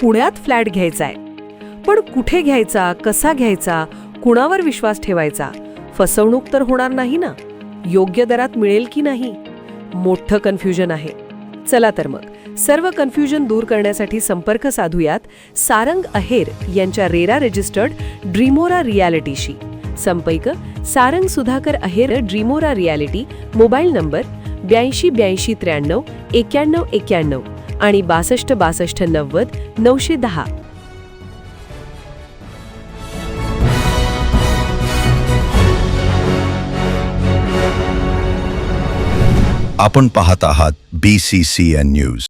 पुण्यात फ्लॅट घ्यायचा आहे. पण कुठे घ्यायचा, कसा घ्यायचा, कुणावर विश्वास ठेवायचा? फसवणूक तर होणार नाही ना? योग्य दरात मिळेल की नाही? मोठं कन्फ्युजन आहे. चला तर मग सर्व कन्फ्युजन दूर करण्यासाठी संपर्क साधूयात सारंग अहेर यांच्या रेरा रजिस्टर्ड ड्रीमोरा रियालिटीशी. संपर्क सारंग सुधाकर अहेर, ड्रीमोरा रियालिटी. मोबाईल नंबर 82 82 93 91 91 आणि 62 62 90 910. आपण पाहत आहात BCCN न्यूज.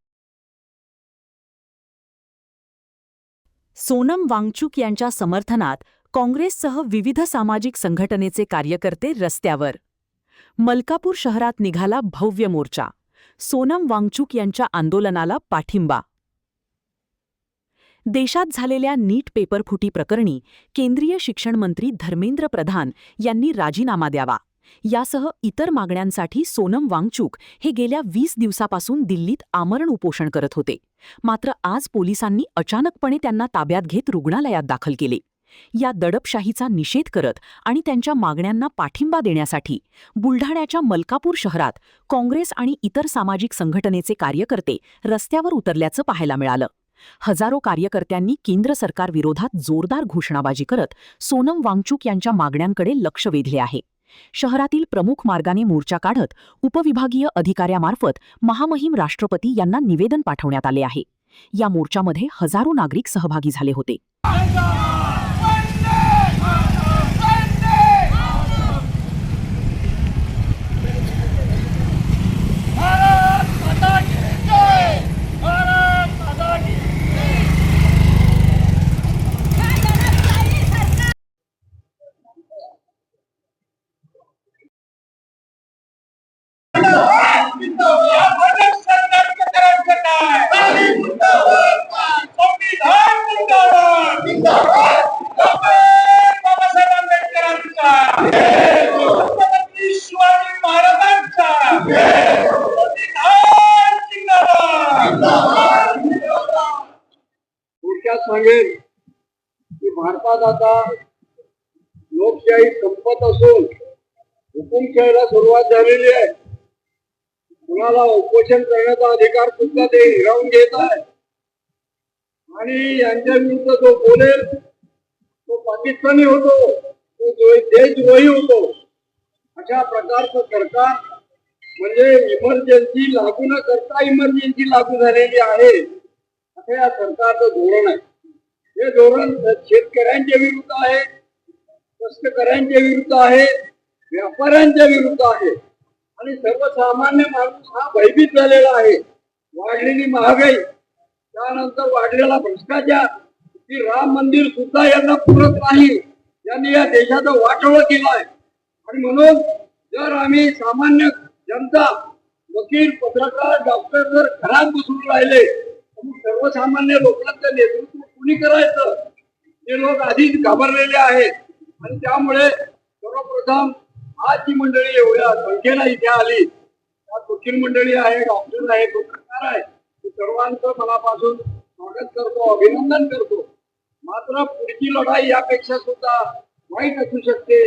सोनम वांगचुक यांच्या समर्थनात काँग्रेससह विविध सामाजिक संघटनेचे कार्यकर्ते रस्त्यावर. मलकापूर शहरात निघाला भव्य मोर्चा. सोनम वांगचुक यांच्या आंदोलनाला पाठिंबा. देशात झालेल्या नीट पेपरफुटी प्रकरणी केंद्रीय शिक्षण मंत्री धर्मेंद्र प्रधान यांनी राजीनामा द्यावा, यासह इतर मागण्यांसाठी सोनम वांगचुक हे गेल्या 20 दिवसापासून दिल्लीत आमरण उपोषण करत होते. मात्र आज पोलिसांनी अचानकपणे त्यांना ताब्यात घेत रुग्णालयात दाखल केले. या दडपशाहीचा निषेध करत आणि त्यांच्या मागण्यांना पाठिंबा देण्यासाठी बुलढाण्याच्या मलकापूर शहरात काँग्रेस आणि इतर सामाजिक संघटनेचे कार्यकर्ते रस्त्यावर उतरल्याचं पाहायला मिळालं. हजारो कार्यकर्त्यांनी केंद्र सरकारविरोधात जोरदार घोषणाबाजी करत सोनम वांगचुक यांच्या मागण्यांकडे लक्ष वेधले आहे. शहरातील प्रमुख मार्गाने मोर्चा काढत उपविभागीय अधिकाऱ्यामार्फत महामहिम राष्ट्रपती यांना निवेदन पाठवण्यात आले आहे. या मोर्चामध्ये हजारो नागरिक सहभागी झाले होते. सांगेल की भारतात आता लोकशाही संपत असून हुकुमशाहीला सुरुवात झालेली आहे. कुणाला उपोषण करण्याचा अधिकार सुद्धा ते हिरावून घेत आहे आणि यांच्या विरुद्ध जो बोलेल तो पाकिस्तानी होतो, तो देशद्रोही होतो. अशा प्रकारचं सरकार म्हणजे इमर्जन्सी लागू न करता इमर्जन्सी लागू झालेली आहे, असं या सरकारचं धोरण आहे. हे धोरण शेतकऱ्यांच्या विरुद्ध आहे, कष्टकऱ्यांच्या विरुद्ध आहे, व्यापाऱ्यांच्या विरुद्ध आहे आणि सर्वसामान्य माणूस हा भयभीत झालेला आहे. वाढलेली महागाई, त्यानंतर वाढलेला भ्रष्टाचार, की राम मंदिर सुद्धा यांना पुरत नाही, यांनी या देशाचं वाटोळं केलं आहे. आणि म्हणून जर आम्ही सामान्य जनता, वकील, पत्रकार, डॉक्टर जर घरात बसून राहिले, सर्वसामान्य लोकांचं नेतृत्व कुणी करायचं? हे लोक आधीच घाबरलेले आहेत आणि त्यामुळे सर्वप्रथम आज जी मंडळी एवढ्या संख्येला इथे आली, त्यात वकील मंडळी आहे, डॉक्टर आहे, पत्रकार आहे, सर्वांचं मनापासून स्वागत करतो, अभिनंदन करतो. मात्र पुढची लढाई यापेक्षा सुद्धा वाईट असू शकते.